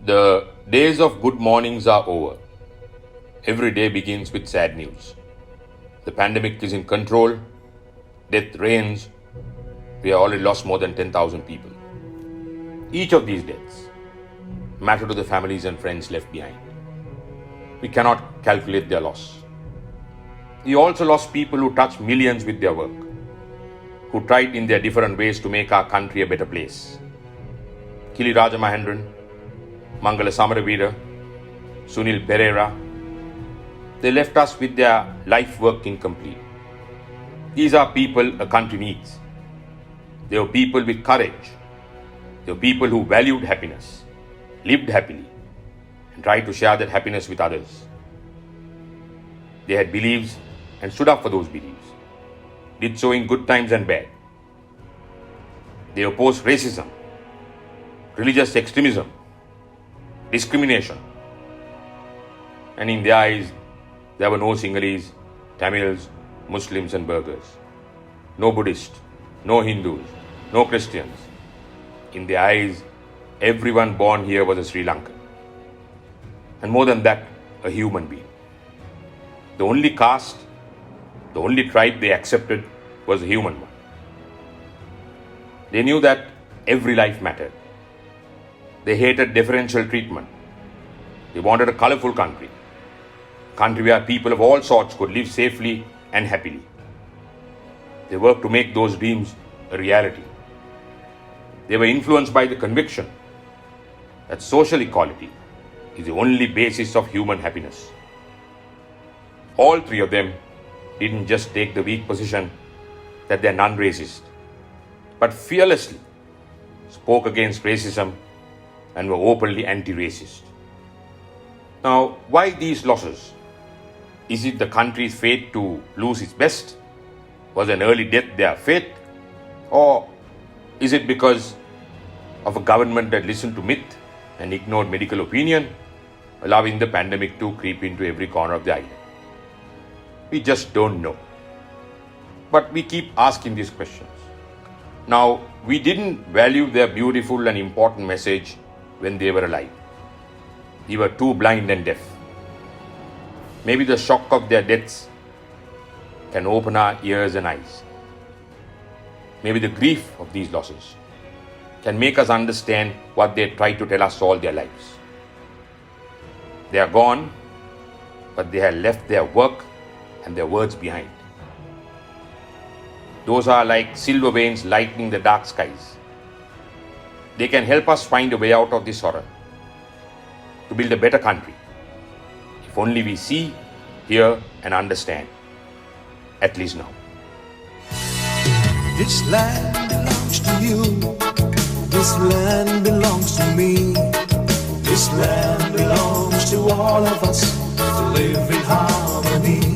The days of good mornings are over. Every day begins with sad news. The pandemic is in control. Death reigns. We have already lost more than 10,000 people. Each of these deaths matter to the families and friends left behind. We cannot calculate their loss. We also lost people who touched millions with their work, who tried in their different ways to make our country a better place. Kili Rajamahendran, Mangala Samaravira, Sunil Pereira, they left us with their life work incomplete. These are people a country needs. They were people with courage. They were people who valued happiness, lived happily, and tried to share that happiness with others. They had beliefs and stood up for those beliefs, did so in good times and bad. They opposed racism, religious extremism, discrimination. And in their eyes, there were no Sinhalese, Tamils, Muslims and Burghers. No Buddhists, no Hindus, no Christians. In their eyes, everyone born here was a Sri Lankan. And more than that, a human being. The only caste, the only tribe they accepted was a human one. They knew that every life mattered. They hated differential treatment. They wanted a colorful country where people of all sorts could live safely and happily. They worked to make those dreams a reality. They were influenced by the conviction that social equality is the only basis of human happiness. All three of them didn't just take the weak position that they're non-racist, but fearlessly spoke against racism and were openly anti-racist. Now, why these losses? Is it the country's fate to lose its best? Was an early death their fate? Or is it because of a government that listened to myth and ignored medical opinion, allowing the pandemic to creep into every corner of the island? We just don't know. But we keep asking these questions. Now, we didn't value their beautiful and important message when they were alive. We were too blind and deaf. Maybe the shock of their deaths can open our ears and eyes. Maybe the grief of these losses can make us understand what they tried to tell us all their lives. They are gone, but they have left their work and their words behind. Those are like silver veins lightening the dark skies. They can help us find a way out of this horror, to build a better country, if only we see, hear and understand, at least now. This land belongs to you. This land belongs to me. This land belongs to all of us to live in harmony.